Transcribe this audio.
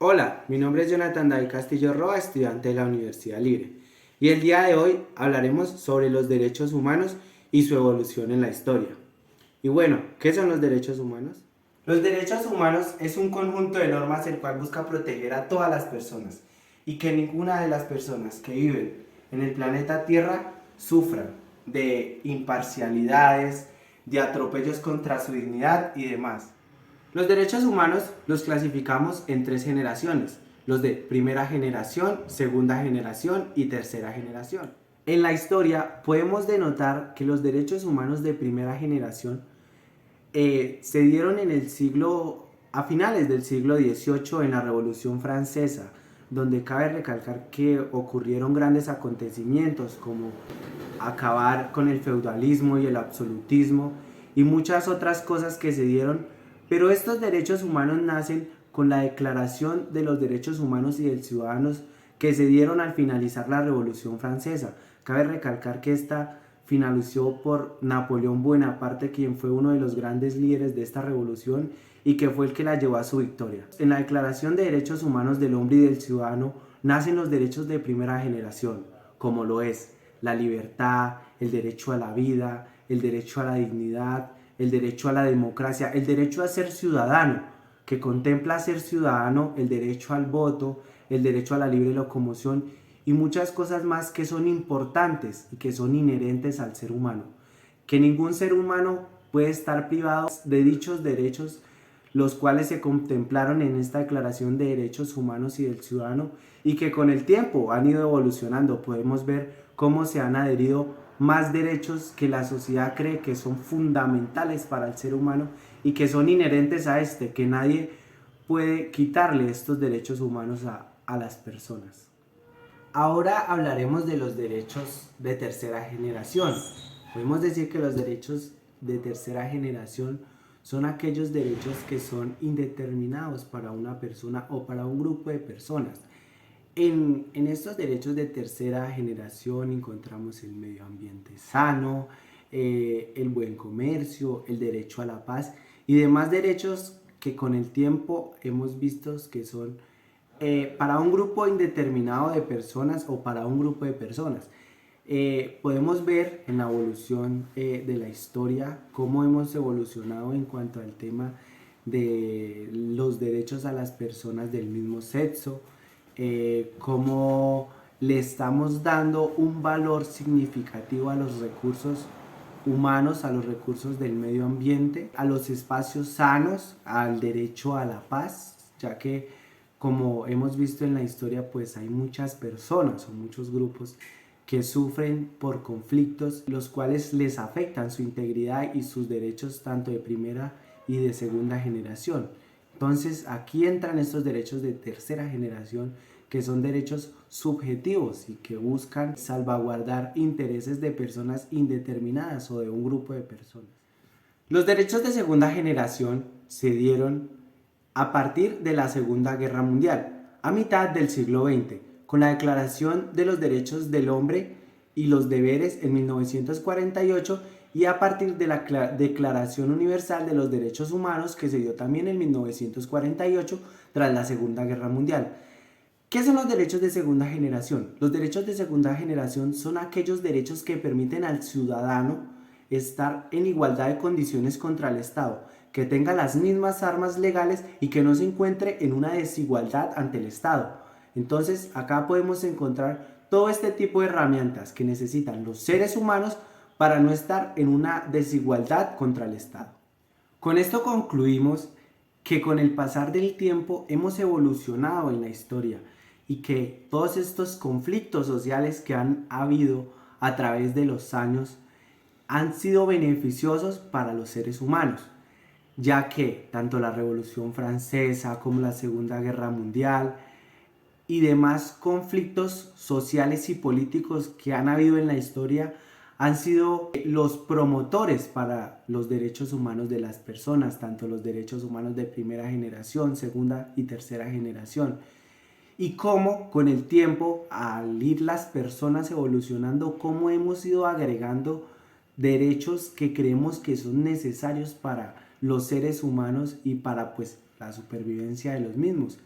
Hola, mi nombre es Jonathan David Castillo Roa, estudiante de la Universidad Libre, y el día de hoy hablaremos sobre los derechos humanos y su evolución en la historia. Y bueno, ¿qué son los derechos humanos? Los derechos humanos es un conjunto de normas el cual busca proteger a todas las personas y que ninguna de las personas que viven en el planeta Tierra sufran de imparcialidades, de atropellos contra su dignidad y demás. Los derechos humanos los clasificamos en tres generaciones, los de primera generación, segunda generación y tercera generación. En la historia podemos denotar que los derechos humanos de primera generación se dieron a finales del siglo XVIII en la Revolución Francesa, donde cabe recalcar que ocurrieron grandes acontecimientos como acabar con el feudalismo y el absolutismo y muchas otras cosas que se dieron, pero estos derechos humanos nacen con la Declaración de los Derechos Humanos y del Ciudadanos que se dieron al finalizar la Revolución Francesa. Cabe recalcar que esta finalizó por Napoleón Bonaparte, quien fue uno de los grandes líderes de esta revolución y que fue el que la llevó a su victoria. En la Declaración de Derechos Humanos del Hombre y del Ciudadano nacen los derechos de primera generación, como lo es la libertad, el derecho a la vida, el derecho a la dignidad, el derecho a la democracia, el derecho a ser ciudadano, que contempla ser ciudadano, el derecho al voto, el derecho a la libre locomoción y muchas cosas más que son importantes y que son inherentes al ser humano. Que ningún ser humano puede estar privado de dichos derechos, los cuales se contemplaron en esta Declaración de Derechos Humanos y del Ciudadano y que con el tiempo han ido evolucionando. Podemos ver cómo se han adherido más derechos que la sociedad cree que son fundamentales para el ser humano y que son inherentes a este, que nadie puede quitarle estos derechos humanos a las personas. Ahora hablaremos de los derechos de tercera generación. Podemos decir que los derechos de tercera generación son aquellos derechos que son indeterminados para una persona o para un grupo de personas. En estos derechos de tercera generación encontramos el medio ambiente sano, el buen comercio, el derecho a la paz y demás derechos que con el tiempo hemos visto que son para un grupo indeterminado de personas o para un grupo de personas. Podemos ver en la evolución de la historia cómo hemos evolucionado en cuanto al tema de los derechos a las personas del mismo sexo, cómo le estamos dando un valor significativo a los recursos humanos, a los recursos del medio ambiente, a los espacios sanos, al derecho a la paz, ya que como hemos visto en la historia, pues hay muchas personas o muchos grupos que sufren por conflictos, los cuales les afectan su integridad y sus derechos tanto de primera y de segunda generación. Entonces aquí entran estos derechos de tercera generación, que son derechos subjetivos y que buscan salvaguardar intereses de personas indeterminadas o de un grupo de personas. Los derechos de segunda generación se dieron a partir de la Segunda Guerra Mundial, a mitad del siglo XX, con la Declaración de los Derechos del Hombre y los Deberes en 1948 y a partir de la Declaración Universal de los Derechos Humanos que se dio también en 1948 tras la Segunda Guerra Mundial. ¿Qué son los derechos de segunda generación? Los derechos de segunda generación son aquellos derechos que permiten al ciudadano estar en igualdad de condiciones contra el Estado, que tenga las mismas armas legales y que no se encuentre en una desigualdad ante el Estado. Entonces, acá podemos encontrar todo este tipo de herramientas que necesitan los seres humanos para no estar en una desigualdad contra el Estado. Con esto concluimos que con el pasar del tiempo hemos evolucionado en la historia y que todos estos conflictos sociales que han habido a través de los años han sido beneficiosos para los seres humanos, ya que tanto la Revolución Francesa como la Segunda Guerra Mundial y demás conflictos sociales y políticos que han habido en la historia han sido los promotores para los derechos humanos de las personas, tanto los derechos humanos de primera generación, segunda y tercera generación. Y cómo con el tiempo, al ir las personas evolucionando, cómo hemos ido agregando derechos que creemos que son necesarios para los seres humanos y para pues la supervivencia de los mismos.